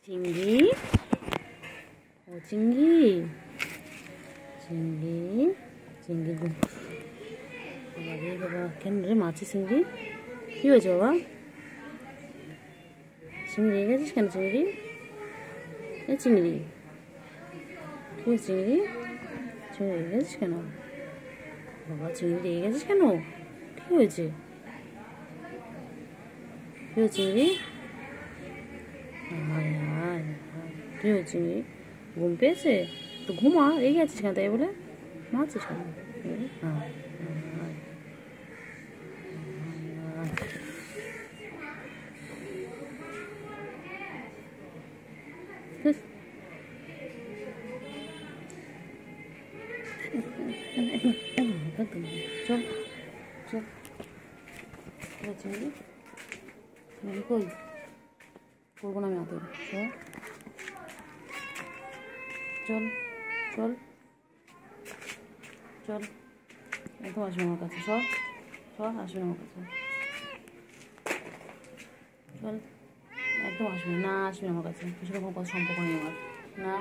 চিংড়ি ও চিংড়ি চিংড়ি চিংড়ি বাবা রে বাবা, কেন রে মাছি চিংড়ি? কী হয়েছে বাবা? চিংড়ি রেগে গেছিস কেন চিংড়ি? এ চিংড়ি কী হয়েছে চিংড়ি? চিংড়ি রেগে গেছিস কেন বাবা? চিংড়ি রেগে গেছিস কেন? কী হয়েছে? কী হয়েছে চিংড়ি? কী হয়েছে চিংড়ি? ঘুম পেয়েছে তো ঘুমা, রেগে আছিস কেন তাই বলে? মাছিস কেন? হ্যাঁ চল চল চিংড়ি চিংড়ি কই করবো না আমি আদর। চল চল চল একদম আসবে আমার কাছে, সব সব আসবে আমার কাছে, চল একদম আসবে না, আসবে আমার কাছে, সেরকম কথা সম্পর্ক নেই আমার না,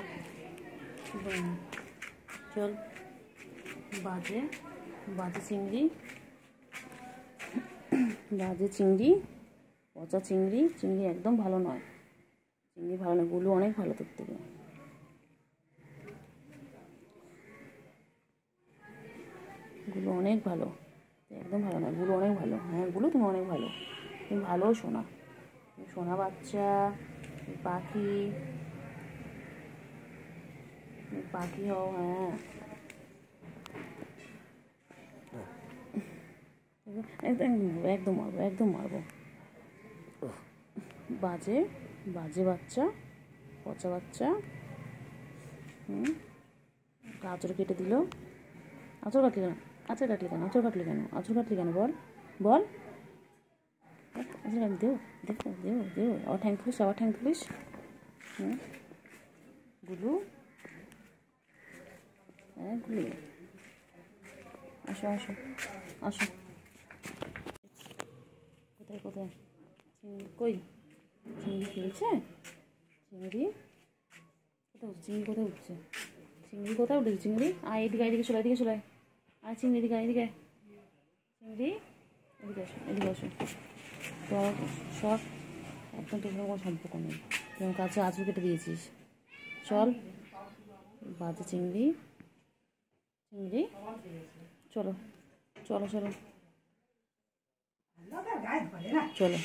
চল। বাজে বাজে চিংড়ি, বাজে চিংড়ি, পচা চিংড়ি, চিংড়ি একদম ভালো নয়, চিংড়ি ভালো নয়, গুলো অনেক ভালো তোর থেকে, গুলো অনেক ভালো, একদম ভালো নয়, গুলো অনেক ভালো, হ্যাঁ গুলো তুমি অনেক ভালো, তুমি ভালো সোনা, তুমি সোনা বাচ্চা, পাখি, পাখি হও, হ্যাঁ একদম একদম মারবো, একদম মারবো, বাজে বাজে বাচ্চা, পচা বাচ্চা, আঁচড় কেটে দিল, আঁচড় কাটলি কেন? আঁচড় কাটলি কেন? আঁচড় কাটলি কেন? আঁচড় কাটলি কেন বল বল, আঁচড় কাটলি দেও দেখো দেও দেও, আবার ঠ্যাং তুলিস, আবার ঠ্যাং তুলিস, গুলু হ্যাঁ গুলু আসো আসো আসো, কোথায় কোথায় চিংড়ি কই? চিংড়ি খেলছে? চিংড়ি কোথায় উঠছে? চিংড়ি কোথায় উঠছে? চিংড়ি কোথায় উঠেছে? চিংড়ি আয় এদিকে, এদিকে চলে, এদিকে চলে আর চিংড়ি এদিকে, এদিকে চিংড়ি এদিকে আসো, এদিকে আসো, তো সব একদম তোর কোনো সম্পর্ক নেই, তুই আমার কাছে আঁচড় কেটে দিয়েছিস, চল বাজে চিংড়ি, চিংড়ি চলো চলো চলো চলো,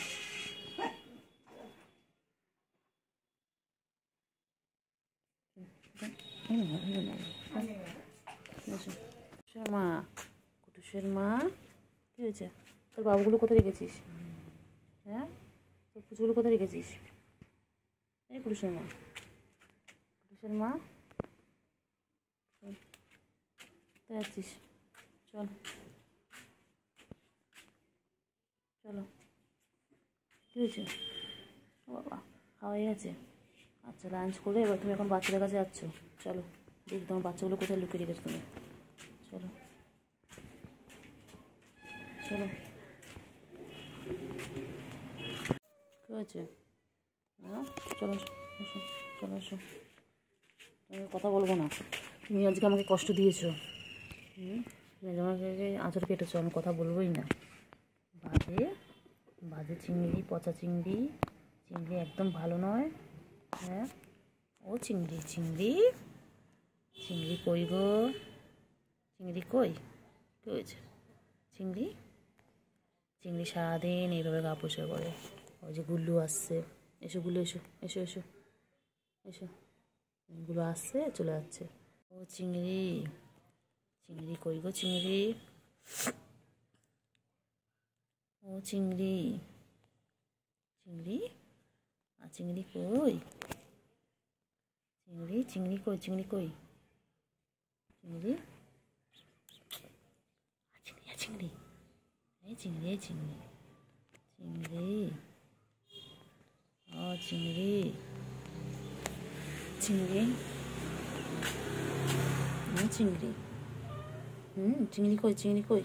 মা কুটুসের মা, কী হয়েছে? তোর বাবুগুলো কোথায় রেখেছিস? হ্যাঁ তোর পুজোগুলো কোথায় রেখেছিস? এই কুটুসের মা, কুটুসের মা কোথায় যাচ্ছিস? চল চলো, কী হয়েছে? ও বাবা খাওয়া হয়ে গেছে, আচ্ছা লাঞ্চ করে এবার তুমি এখন বাচ্চাদের কাছে যাচ্ছ, চলো দেখি তোমার বাচ্চাগুলো কোথায় লুকিয়ে রেখেছো তুমি, চলো চলো, কী হয়েছে? হ্যাঁ চলো আসো, চলো আসো, তুমি কথা বলবো না, তুমি আজকে আমাকে কষ্ট দিয়েছো, তুমি আমাকে আঁচড় কেটেছো, আমি কথা বলবোই না, বাজে বাজে চিংড়ি, পচা চিংড়ি, চিংড়ি একদম ভালো নয়, হ্যাঁ ও চিংড়ি চিংড়ি চিংড়ি কই গো? চিংড়ি কই? কী হয়েছে? চিংড়ি চিংড়ি সারাদিন এইভাবে গা পরিষ্কার করে, ওই যে গুল্লু আসছে, এসো গুল্লু এসো এসো এসো এসো, গুলো আসছে চলে যাচ্ছে, ও চিংড়ি চিংড়ি কই গো? চিংড়ি ও চিংড়ি চিংড়ি আর চিংড়ি কই? চিংড়ি চিংড়ি কই? চিংড়ি কই? চিংড়ি চিংড়ি চিংড়ি এই চিংড়ি, এই চিংড়ি চিংড়ি ও চিংড়ি চিংড়ি চিংড়ি চিংড়ি কই? চিংড়ি কই?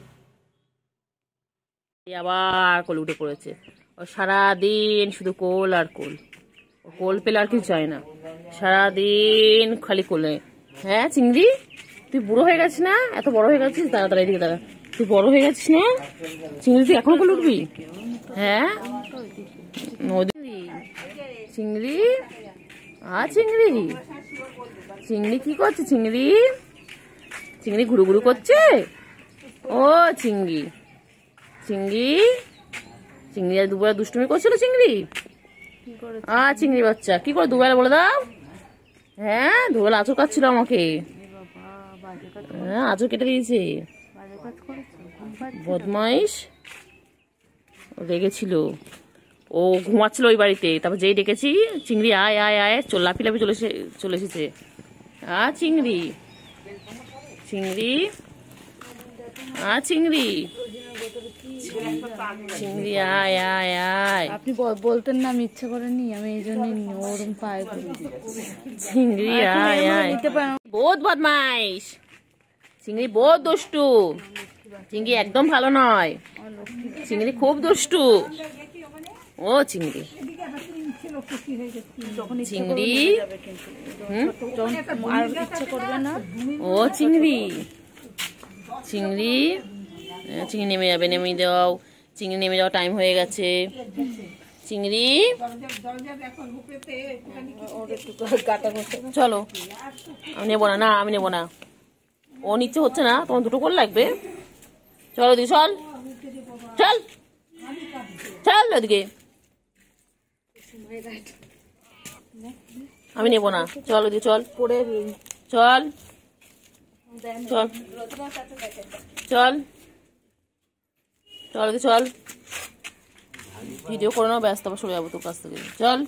আবার কোল উঠে পড়েছে, ও সারাদিন শুধু কোল আর কোল, কোল পেলে আর কিছু চাই না, সারাদিন খালি কোলে। হ্যাঁ চিংড়ি, তুই বুড়ো হয়ে গেছিস না? এত বড় হয়ে গেছিস, তাড়াতাড়ি এদিকে দাঁড়া। তুই বড় হয়ে গেছিস না চিংড়ি? তুই এখনো কোলে উঠবি? হ্যাঁ নদী চিংড়ি, চিংড়ি, চিংড়ি কি করছে? চিংড়ি, চিংড়ি ঘুরু ঘুরু করছে। ও চিংড়ি, চিংড়ি, চিংড়ি আর দুবেলা দুষ্টুমি করছিল চিংড়ি। চিংড়ি বাচ্চা কি করে দুবেলা বলে দাও? হ্যাঁ দুবেলা আঁচড় কাটছিল আমাকে। হ্যাঁ আঁচড় কেটে দিয়েছে, বদমাইশ। রেগেছিল, ও ঘুমাচ্ছিল ওই বাড়িতে। তারপর যেই ডেকেছি চিংড়ি আয় আয় আয়, লাফি লাফি চলে এসেছে। চিংড়ি, চিংড়ি, চিংড়ি, চিংড়ি আয় আয় আয়। আপনি বলতেন না, আমি ইচ্ছা করেনি, আমি এই জন্য ওরম পায়ে চিংড়ি আয় আয়। বহুত বদমাইশ চিংড়ি, বহুত দুষ্টু চিংড়ি, একদম ভালো নয় চিংড়ি, খুব দুষ্টু। ও চিংড়ি, চিংড়ি, ইচ্ছা করবে না। ও চিংড়ি, চিংড়ি, চিংড়ি নেমে যাবে, নেমে দাও চিংড়ি, নেমে যাওয়া টাইম হয়ে গেছে। চিংড়ি চলো, আমি নেবো না, না আমি নেবো না, ও নিচ্ছে হচ্ছে না, তোমার দুটো করে লাগবে। চলো দি চল, চল চল ওদিকে, আমি নেবো না, চল ওদিকে চল, চল চল চল চল ওদিকে চল, ভিডিও করে নাও, ব্যস্ত আবার সরে যাবো তোর কাছ থেকে। চল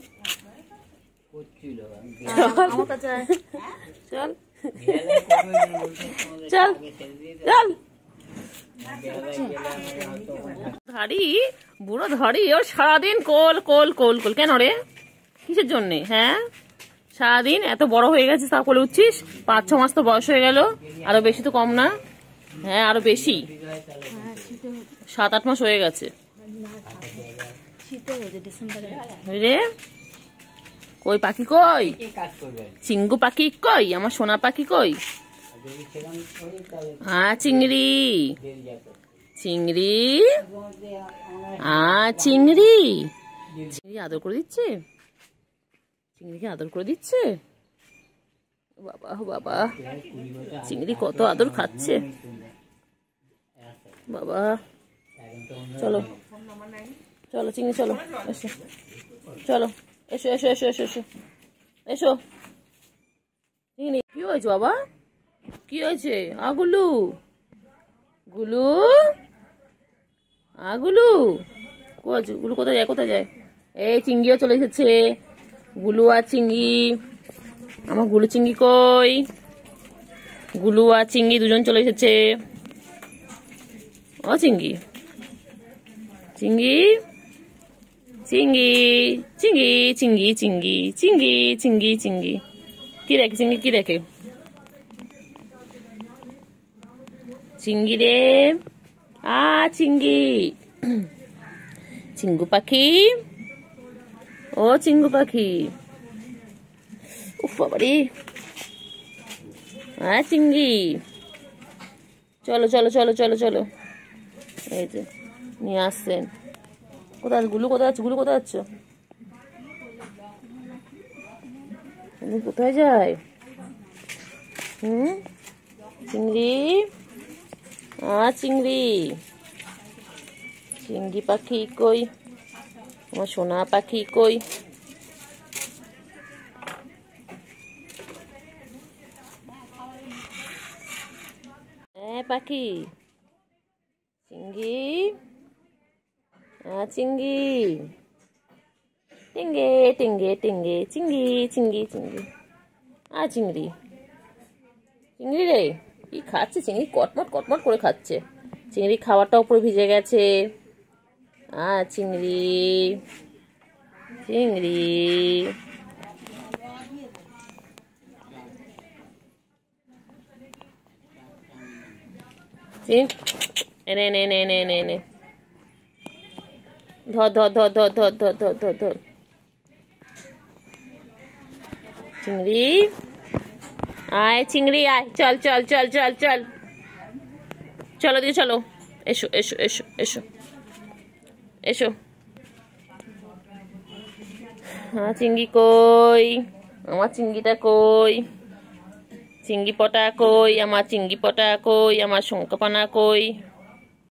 চল চল চল, ধাড়ি বুড়ো ধাড়ি, ও সারাদিন কোল কোল কোল কোল। কেন রে, কিসের জন্যে? হ্যাঁ সারাদিন এত বড় হয়ে গেছিস, তা কোলে উঠছিস? 5-6 মাস তো বয়স হয়ে গেল, আরো বেশি তো কম না? হ্যাঁ আরো বেশি, 7-8 মাস হয়ে গেছে রে। কই পাখি কই? চিঙ্গু পাখি কই? আমার সোনা পাখি কই? চিংড়ি, চিংড়ি, চিংড়ি, চিংড়ি আদর করে দিচ্ছে, চিংড়িকে আদর করে দিচ্ছে। বাবা বাবা, চিংড়ি কত আদর খাচ্ছে বাবা। চলো চলো চিংড়ি, চলো এসো, চলো এসো এসো এসো এসো এসো এসো। চিংড়ি কি হয়েছে বাবা? কি হয়েছে? গুলু, গুলু, গুলু গুলু কোথায় যায়? কোথায় যায়? এই চিংড়িও চলে এসেছে, গুলু আর চিংড়ি। আমার গুলু চিংড়ি কই? গুলু আর চিংড়ি দুজন চলে এসেছে। ও চিংড়ি, চিংড়ি, চিংড়ি, চিংড়ি, চিংড়ি, চিংড়ি, চিংড়ি, চিংড়ি, চিংড়ি কি দেখে? চিংড়ি কি দেখে? চিংড়ি রে, চিংড়ি, চিঙ্গু পাখি, ও চিঙ্গু পাখি। উফ বাবারে, চিংড়ি চলো চলো চলো চলো চলো, এই যে নিয়ে আসছেন। কোথায় গুলু? কোথায় আছো? গুলু কোথায় আছো? কোথায় যায়? চিংড়ি, চিংড়ি, চিংড়ি পাখি কই? আমার সোনা পাখি কই? পাখি, চিংড়ি, চিংড়ি, টিঙ্গে টিঙ্গে টিঙ্গে, চিংড়ি চিংড়ি চিংড়ি, চিংড়ি, চিংড়ি রে কি খাচ্ছে? চিংড়ি কটমট কটমট করে খাচ্ছে। চিংড়ি খাবারটা উপরে ভিজে গেছে। চিংড়ি, চিংড়ি, এনে এনে এনে এনে এনে এনে ধর ধর ধর ধর ধর ধর ধর ধর ধর, চিংড়ি আয়, চিংড়ি আয়, চল চল চল চল চল, চলো দিদি চলো, এসো এসো এসো এসো এসো। আমার চিংড়ি কই, আমার চিংড়িটা কই, চিংড়ি পটা কই, আমার চিংড়ি পটা কই, আমার শঙ্কপানা কই।